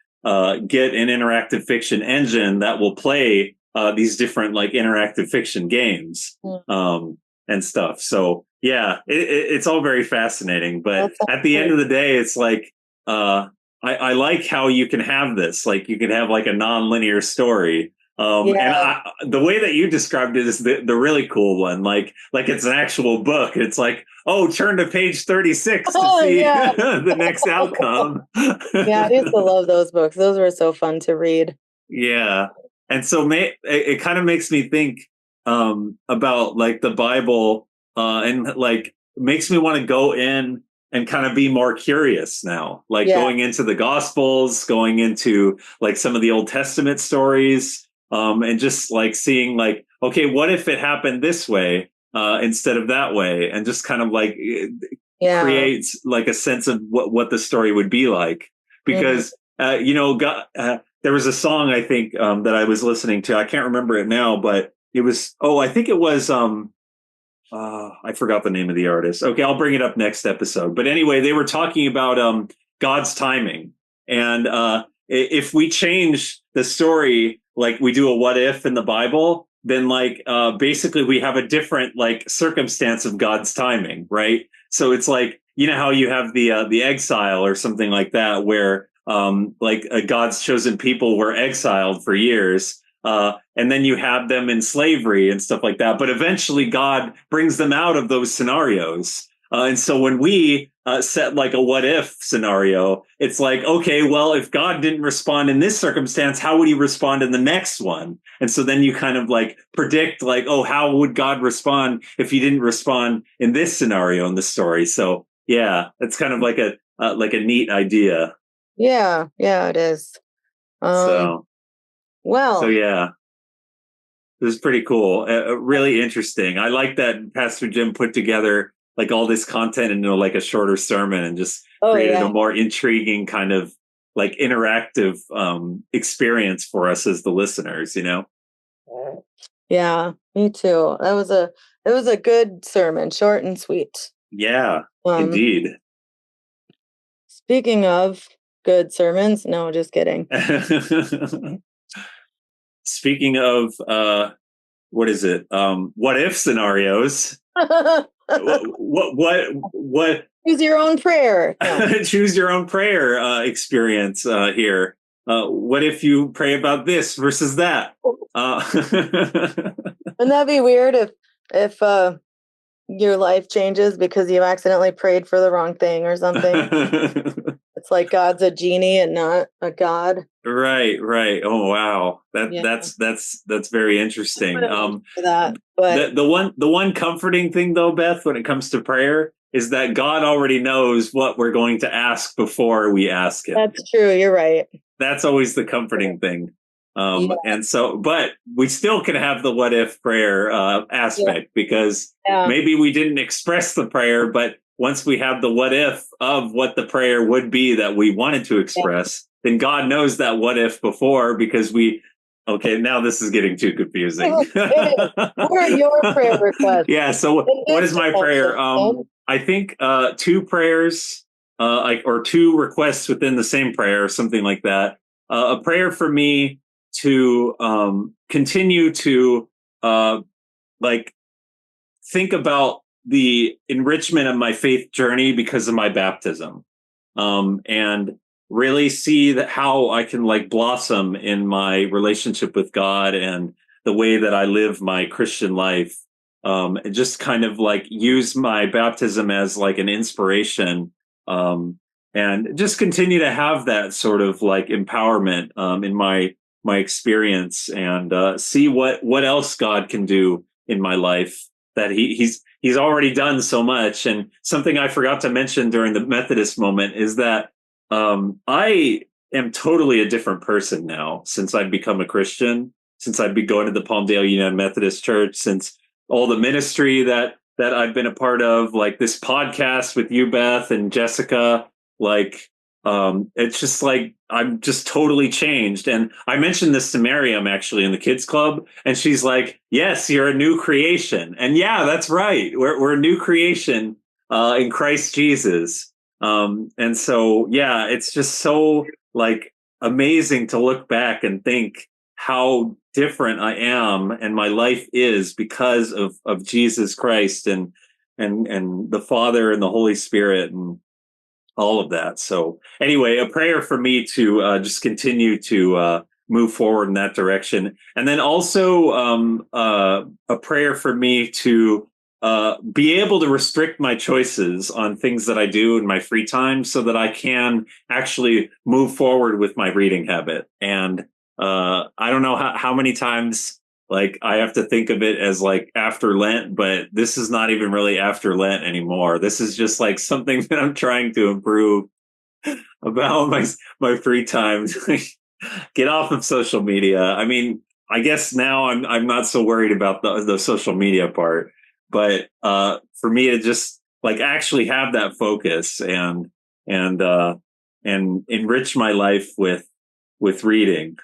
get an interactive fiction engine that will play these different like interactive fiction games and stuff. So yeah, it's all very fascinating. But at the end of the day, it's like I like how you can have this, like you can have like a non-linear story. And the way that you described it is the really cool one. Like it's an actual book. It's like, oh, turn to page 36 to see the next outcome. Yeah, I used to love those books. Those were so fun to read. Yeah. And so it kind of makes me think about like the Bible and like makes me want to go in and kind of be more curious now, like going into the Gospels, going into like some of the Old Testament stories. And just like seeing like, okay, what if it happened this way instead of that way? And just kind of like creates like a sense of what the story would be like. Because, God, there was a song, I think, that I was listening to. I can't remember it now, but it was, I think it was, I forgot the name of the artist. Okay, I'll bring it up next episode. But anyway, they were talking about God's timing. And if we change the story, like we do a what if in the Bible, then like basically we have a different like circumstance of God's timing, right? So it's like, you know how you have the exile or something like that, where like God's chosen people were exiled for years, and then you have them in slavery and stuff like that. But eventually God brings them out of those scenarios. And so when we set like a what if scenario, it's like, okay, well, if God didn't respond in this circumstance, how would he respond in the next one? And so then you kind of like predict like, oh, how would God respond if he didn't respond in this scenario in the story? So yeah, it's kind of like a neat idea. Yeah, it is. So yeah. It was pretty cool. Really interesting. I like that Pastor Jim put together like all this content into like a shorter sermon and just created a more intriguing kind of like interactive experience for us as the listeners, you know? Yeah, me too. It was a good sermon, short and sweet. Yeah, indeed. Speaking of good sermons, no, just kidding. Speaking of what is it? What if scenarios? What choose your own prayer. Choose your own prayer experience here. What if you pray about this versus that? Wouldn't that be weird if your life changes because you accidentally prayed for the wrong thing or something? It's like God's a genie and not a god. Right. Oh wow, that's very interesting. That, but the one comforting thing though, Beth, when it comes to prayer, is that God already knows what we're going to ask before we ask him. That's true. You're right. That's always the comforting thing. Yeah. And so, but we still can have the what if prayer Yeah. aspect, because Yeah. maybe we didn't express the prayer, but once we have the what if of what the prayer would be that we wanted to express, then God knows that what if before, because okay, now this is getting too confusing. It is. What are your prayer requests Yeah. So in what this is my prayer? dimension? I think two prayers, or two requests within the same prayer, something like that. A prayer for me to continue to uh, like think about the enrichment of my faith journey because of my baptism, and really see that how I can like blossom in my relationship with God and the way that I live my Christian life. And just kind of like use my baptism as like an inspiration, and just continue to have that sort of like empowerment in my experience, and see what else God can do in my life, that he's already done so much. And something I forgot to mention during the Methodist moment is that I am totally a different person now since I've become a Christian, since I've been going to the Palmdale United Methodist Church, since all the ministry that I've been a part of, like this podcast with you, Beth and Jessica. Like, it's just like I'm just totally changed. And I mentioned this to Miriam actually in the kids club, and she's like, "Yes, you're a new creation." And yeah, that's right. We're a new creation in Christ Jesus. And so yeah, it's just so like amazing to look back and think how different I am and my life is because of Jesus Christ and the Father and the Holy Spirit and all of that. So anyway, a prayer for me to just continue to move forward in that direction, and then also a prayer for me to be able to restrict my choices on things that I do in my free time, so that I can actually move forward with my reading habit. And I don't know how many times like I have to think of it as like after Lent, but this is not even really after Lent anymore. This is just like something that I'm trying to improve about my free time. Get off of social media. I mean, I guess now I'm not so worried about the social media part, but for me to just like actually have that focus and and enrich my life with reading.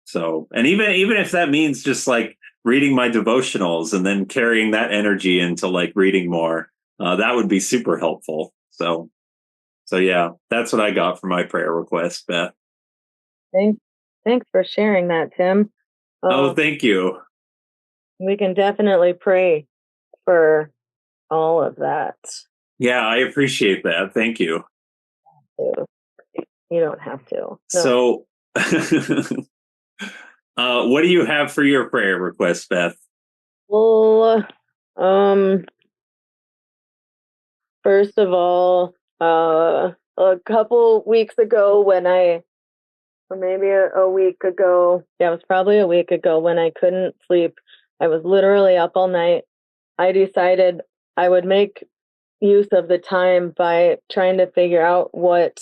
So, and even if that means just like reading my devotionals and then carrying that energy into like reading more, that would be super helpful. So yeah, that's what I got for my prayer request, Beth. Thanks for sharing that, Tim. Oh, thank you. We can definitely pray for all of that. Yeah, I appreciate that. Thank you. Too. You don't have to. No. So, what do you have for your prayer request, Beth? Well, first of all, a couple weeks ago or maybe a week ago, yeah, it was probably a week ago when I couldn't sleep. I was literally up all night. I decided I would make use of the time by trying to figure out what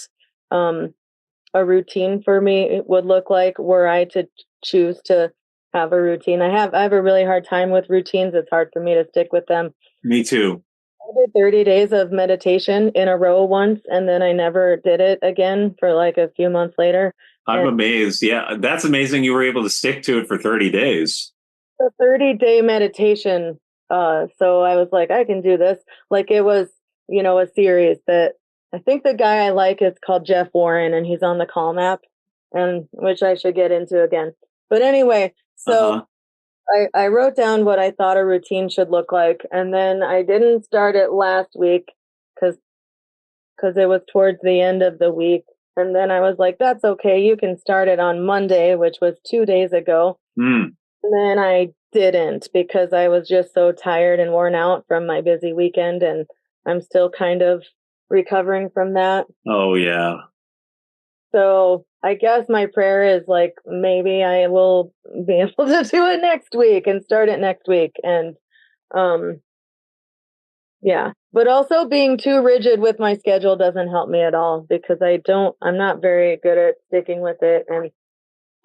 a routine for me would look like were I to choose to have a routine. I have a really hard time with routines. It's hard for me to stick with them. Me too. I did 30 days of meditation in a row once, and then I never did it again for like a few months later. I'm amazed. Yeah, that's amazing. You were able to stick to it for 30 days. A 30-day meditation. So I was like, I can do this. Like it was, a series that I think the guy I like is called Jeff Warren, and he's on the Calm app, and which I should get into again. But anyway, so I wrote down what I thought a routine should look like, and then I didn't start it last week because it was towards the end of the week. And then I was like, that's okay. You can start it on Monday, which was 2 days ago. Mm. And then I didn't because I was just so tired and worn out from my busy weekend, and I'm still kind of recovering from that. Oh, yeah. So I guess my prayer is like maybe I will be able to do it next week and start it next week. And yeah, but also being too rigid with my schedule doesn't help me at all because I'm not very good at sticking with it. And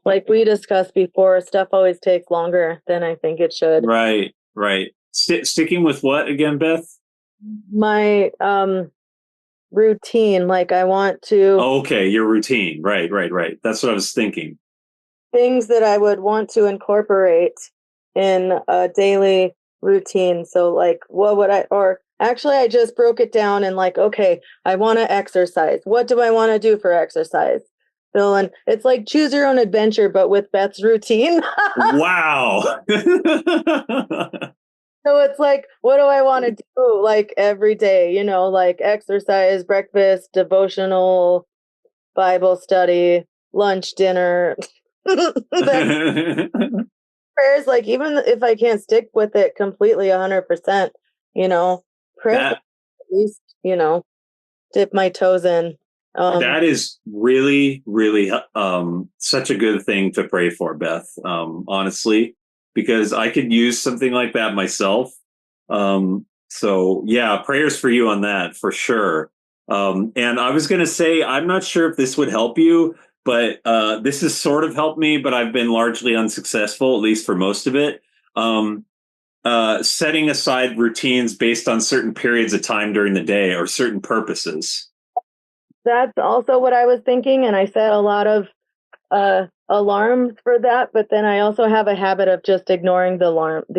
like we discussed before, stuff always takes longer than I think it should. Right. Sticking with what again, Beth? My routine, like I want to Okay, your routine. Right. That's what I was thinking. things that I would want to incorporate in a daily routine. So like what would I or actually I just broke it down and like, okay, I want to exercise. What do I want to do for exercise? Bill, and it's like choose your own adventure, but with Beth's routine. Wow. So it's like, what do I want to do like every day? You know, like exercise, breakfast, devotional, Bible study, lunch, dinner. Then prayers, like even if I can't stick with it completely 100%, you know, pray that at least, you know, dip my toes in. that is really, really such a good thing to pray for, Beth. Honestly, because I could use something like that myself. So yeah, prayers for you on that for sure. And I was going to say, I'm not sure if this would help you, but this has sort of helped me, but I've been largely unsuccessful, at least for most of it. Setting aside routines based on certain periods of time during the day or certain purposes. That's also what I was thinking, and I set a lot of alarms for that, but then I also have a habit of just ignoring the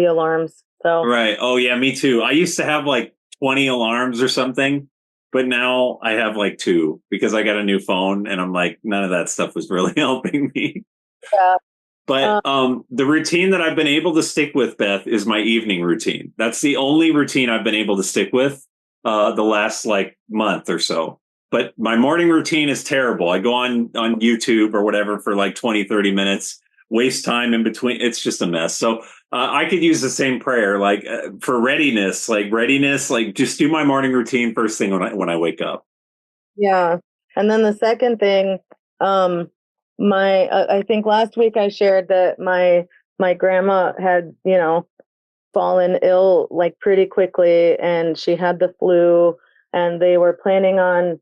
alarms. So Right. Oh yeah, me too. I used to have like 20 alarms or something, but now I have like two because I got a new phone and I'm like, none of that stuff was really helping me. yeah, But the routine that I've been able to stick with, Beth, is my evening routine. That's the only routine I've been able to stick with the last like month or so. But my morning routine is terrible. I go on YouTube or whatever for like 20, 30 minutes, waste time in between. It's just a mess. So I could use the same prayer, like for readiness, like just do my morning routine first thing when I wake up. yeah. And then the second thing, my I think last week I shared that my grandma had, you know, fallen ill like pretty quickly, and she had the flu, and they were planning on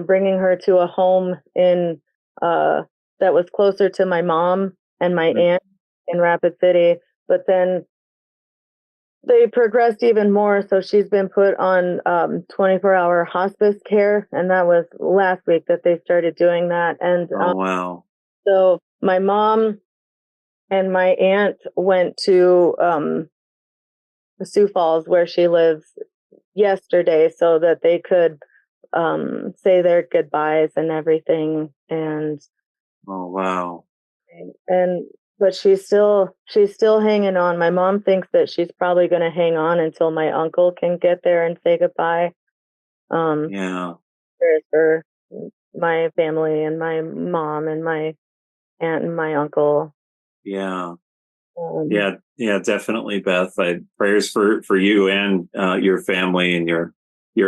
bringing her to a home in that was closer to my mom and my aunt in Rapid City. But then they progressed even more, so she's been put on 24-hour hospice care, and that was last week that they started doing that. And Oh wow. so my mom and my aunt went to Sioux Falls, where she lives, yesterday, so that they could say their goodbyes and everything. Oh wow. And but she's still hanging on. My mom thinks that she's probably going to hang on until my uncle can get there and say goodbye. Yeah. Prayers for my family and my mom and my aunt and my uncle. Yeah. Um, Yeah, definitely, Beth. Prayers for you and your family and your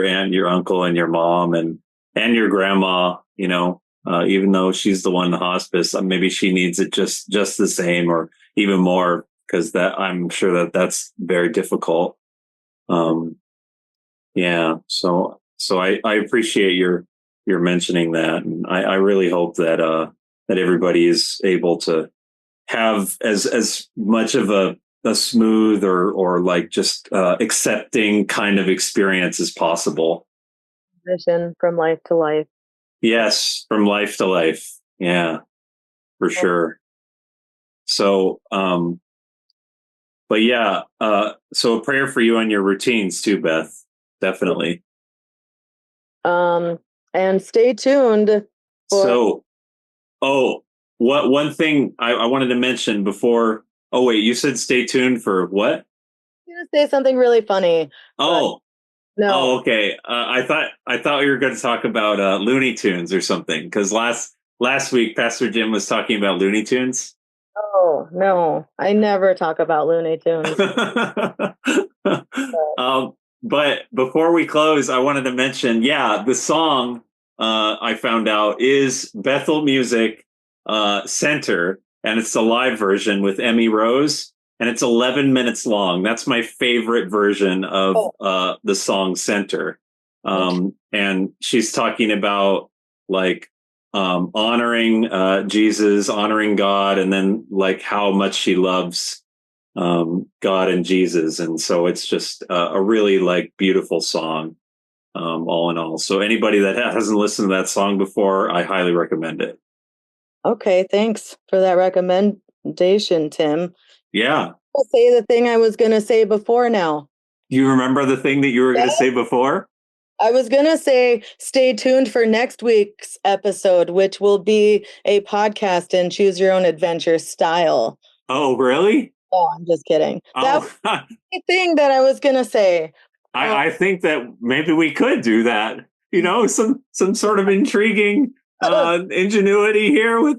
aunt, your uncle, and your mom and your grandma. You know, even though she's the one in the hospice, maybe she needs it just the same or even more because that I'm sure that's very difficult. Um, yeah, so I appreciate your mentioning that, and I really hope that everybody is able to have as much of a smooth or like just accepting kind of experience as possible. Transition from life to life. Yes, from life to life. Yeah, for sure. So but yeah, so a prayer for you on your routines too, Beth. Definitely. Um, and stay tuned for So oh, what one thing I wanted to mention before. Oh wait, you said stay tuned for what? to say something really funny, but Oh, no. oh, okay. I thought we were going to talk about Looney Tunes or something because last week Pastor Jim was talking about Looney Tunes. Oh, no. I never talk about Looney Tunes. But before we close, I wanted to mention, yeah, the song I found out is Bethel Music Center, and it's the live version with Emmy Rose, and it's 11 minutes long. That's my favorite version of the song Center. And she's talking about like honoring Jesus, honoring God, and then like how much she loves God and Jesus. And so it's just a really like beautiful song, all in all. So anybody that hasn't listened to that song before, I highly recommend it. Okay, thanks for that recommendation, Tim. Yeah. I'll say the thing I was going to say before now. You remember the thing that you were going to say before? I was going to say, stay tuned for next week's episode, which will be a podcast in Choose Your Own Adventure style. Oh, really? Oh, I'm just kidding. That Oh, was the thing that I was going to say. I think that maybe we could do that. You know, some sort of intriguing ingenuity here with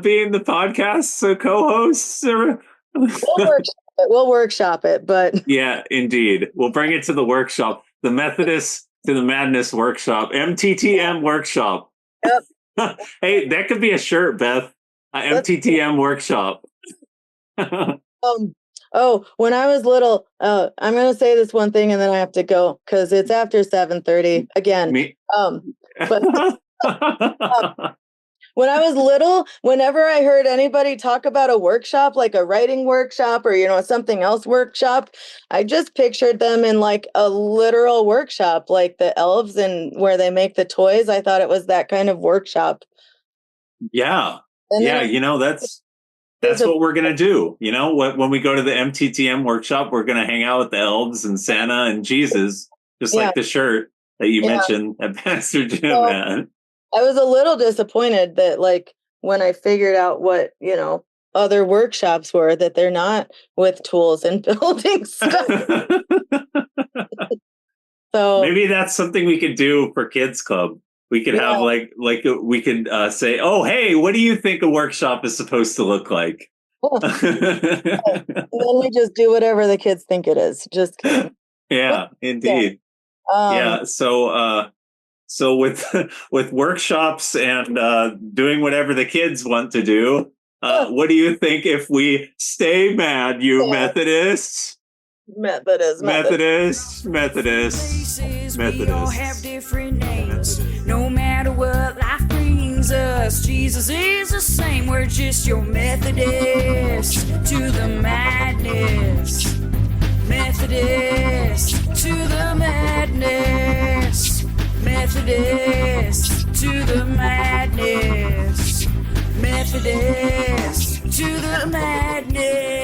being the podcast co-hosts. We'll workshop it, but yeah, indeed, we'll bring it to the workshop, the Methodist to the Madness workshop, MTTM workshop. Yep. Hey, that could be a shirt, Beth. MTTM workshop. When I was little, I'm going to say this one thing and then I have to go because it's after 7:30 again. But when I was little, whenever I heard anybody talk about a workshop, like a writing workshop or, something else workshop, I just pictured them in like a literal workshop, like the elves and where they make the toys. I thought it was that kind of workshop. Yeah. That's what we're going to do. When we go to the MTTM workshop, we're going to hang out with the elves and Santa and Jesus, just like the shirt that you mentioned that Pastor Jim had. I was a little disappointed that like when I figured out what, other workshops were, that they're not with tools and building stuff. So maybe that's something we could do for Kids Club. We could have we could say, oh, hey, what do you think a workshop is supposed to look like? And then we just do whatever the kids think it is. Just kidding. Yeah, indeed. So with workshops and doing whatever the kids want to do, what do you think if we stay mad, you Methodists? Methodist. We all have different names. No matter what life brings us, Jesus is the same. We're just your Methodist to the madness. Methodist to the madness. Methodist to the madness. Methodist to the madness.